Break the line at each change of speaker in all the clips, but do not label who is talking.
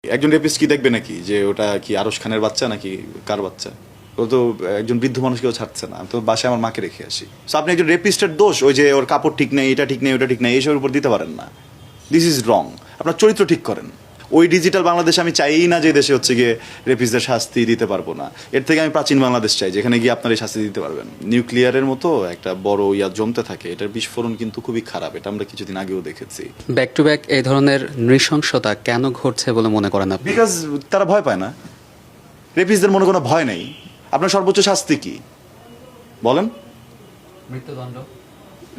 একজন রেপিস্ট কি দেখবে নাকি যে ওটা কি আরশ খানের বাচ্চা নাকি কার বাচ্চা? ও তো একজন বৃদ্ধ মানুষকেও ছাড়ছে না। আমি তো বাসায় আমার মাকে রেখে আসি। সো আপনি একজন রেপিস্টের দোষ ওই যে ওর কাপড় ঠিক নেই, এটা ঠিক নেই, ওটা ঠিক নেই, এইসবের উপর দিতে পারেন না। This is wrong. আপনার চরিত্র ঠিক করেন। ওই ডিজিটাল বাংলাদেশ আমি চাইই না যে দেশে হচ্ছে গিয়ে রেপিস্টদের শাস্তি দিতে পারবো না। এর থেকে আমি প্রাচীন বাংলাদেশ চাই যেখানে গিয়ে আপনার এই শাস্তি দিতে পারবেন। নিউক্লিয়ারের মতো একটা বড় জমতে থাকে, এটার বিস্ফোরণ কিন্তু খুবই খারাপ। এটা আমরা কিছুদিন আগেও দেখেছি।
ব্যাক টু ব্যাক এই ধরনের নৃশংসতা কেন ঘটছে বলে মনে করেন আপনি?
বিকজ তারা ভয় পায় না। রেপিস্টদের মনে কোনো ভয় নেই। আপনার সর্বোচ্চ শাস্তি কি বলেন?
মৃত্যুদণ্ড।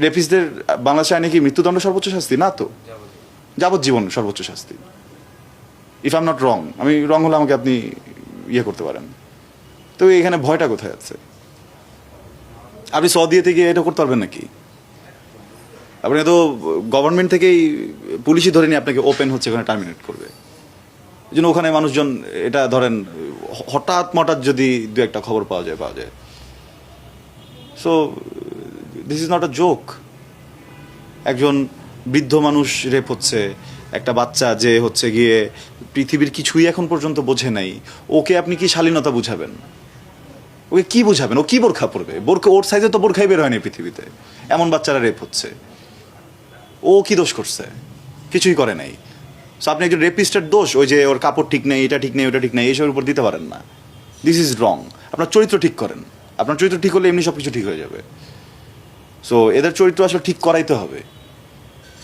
রেপিস্টদের বাংলাদেশে আইনে কি মৃত্যুদণ্ড সর্বোচ্চ শাস্তি? না তো, যাবজ্জীবন সর্বোচ্চ শাস্তি। If I am not wrong, আমি রং হলে আমাকে আপনি করতে পারেন। তো এখানে ভয়টা কোথায় আছে? আপনি সৌদিতে গিয়ে এটা করতে পারবেন নাকি? আপনি তো গভর্নমেন্ট থেকেই পুলিশই ধরে নিয়ে আপনাকে ওপেন হচ্ছে ওখানে টার্মিনেট করবে। এই জন্য ওখানে মানুষজন এটা ধরেন হঠাৎ মঠাৎ যদি দু একটা খবর পাওয়া যায়। So this is not a joke. একজন বৃদ্ধ মানুষ রেপ হচ্ছে, একটা বাচ্চা যে হচ্ছে গিয়ে পৃথিবীর কিছুই এখন পর্যন্ত বোঝে নাই, ওকে আপনি কি শালীনতা বুঝাবেন? ওকে কি বুঝাবেন? ও কি বোরখা পরবে? বোরখা ওর সাইজে তো বোরখাই বের হয়নি পৃথিবীতে। এমন বাচ্চারা রেপ হচ্ছে, ও কি দোষ করছে? কিছুই করে নাই। সো আপনি একজন রেপিস্টের দোষ ওই যে ওর কাপড় ঠিক নেই, এটা ঠিক নেই, ওটা ঠিক নেই, এইসবের উপর দিতে পারেন না। This is wrong. আপনার চরিত্র ঠিক করেন। আপনার চরিত্র ঠিক হলে এমনি সব কিছু ঠিক হয়ে যাবে। সো এদের চরিত্র আসলে ঠিক করাইতে হবে।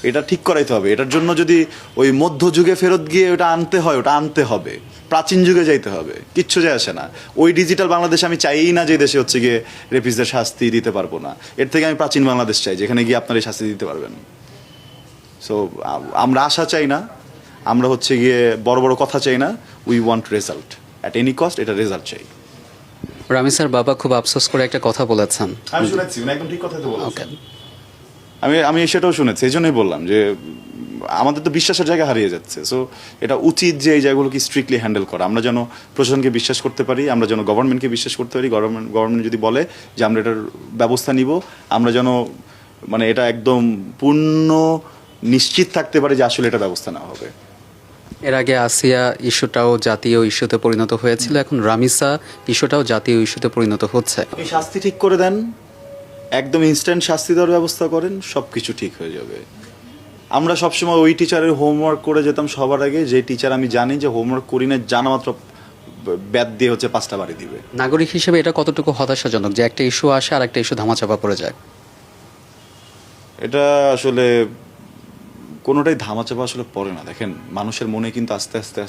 এটা ঠিক করাইতে হবে। এটার জন্য যদি ওই মধ্যযুগে ফেরত গিয়ে ওটা আনতে হয়, ওটা আনতে হবে। প্রাচীন যুগে যাইতে হবে, কিচ্ছু যায় আসে না। ওই ডিজিটাল বাংলাদেশ আমি চাইই না যে দেশে হচ্ছে গিয়ে রেপিস্টদের শাস্তি দিতে পারবো না। এর থেকে আমি প্রাচীন বাংলাদেশ চাই যেখানে গিয়ে আপনার এই শাস্তি দিতে পারবেন। সো আমরা আশা চাই না, আমরা হচ্ছে গিয়ে বড় বড় কথা চাই না। We want result at any cost. এটা রেজাল্ট চাই।
রামি স্যার বাবা খুব আফসোস করে একটা কথা বলেছেন।
আমি শুনেছি, একদম ঠিক কথাই তো
ওকে।
বলেছেন। আমি সেটাও শুনেছি, এই জন্যই বললাম যে আমাদের তো বিশ্বাসের জায়গা হারিয়ে যাচ্ছে। সো এটা উচিত যে এই জায়গাগুলোকে স্ট্রিক্টলি হ্যান্ডেল করা। আমরা যেন প্রশাসনকে বিশ্বাস করতে পারি, আমরা যেন গভর্নমেন্টকে বিশ্বাস করতে পারি। গভর্নমেন্ট যদি বলে যে আমরা এটার ব্যবস্থা নিব, আমরা যেন মানে এটা একদম পূর্ণ নিশ্চিত থাকতে পারি যে আসলে এটা ব্যবস্থা নেওয়া হবে।
এর আগে আসিয়া ইস্যুটাও জাতীয় ইস্যুতে পরিণত হয়েছিল, এখন রামিসা ইস্যুটাও জাতীয় ইস্যুতে পরিণত হচ্ছে।
এই শাস্তি ঠিক করে দেন, একদম ইনস্ট্যান্ট শাস্তি দেওয়ার ব্যবস্থা করেন, সব কিছু ঠিক হয়ে যাবে। আমরা সবসময় ওই টিচারের হোমওয়ার্ক করে যেতাম সবার আগে, যে টিচার আমি জানি যে হোমওয়ার্ক করি না, জানা মাত্র ব্যাদ দিয়ে হচ্ছে 5টা বাড়ি দিবে।
নাগরিক হিসেবে এটা কতটুকু হতাশাজনক যে একটা ইস্যু আসে আর একটা ইস্যু ধামাচাপা পড়ে যায়?
এটা আসলে কোনোটাই ধামাচাপা আসলে পড়ে না। দেখেন, মানুষের মনে কিন্তু আস্তে আস্তে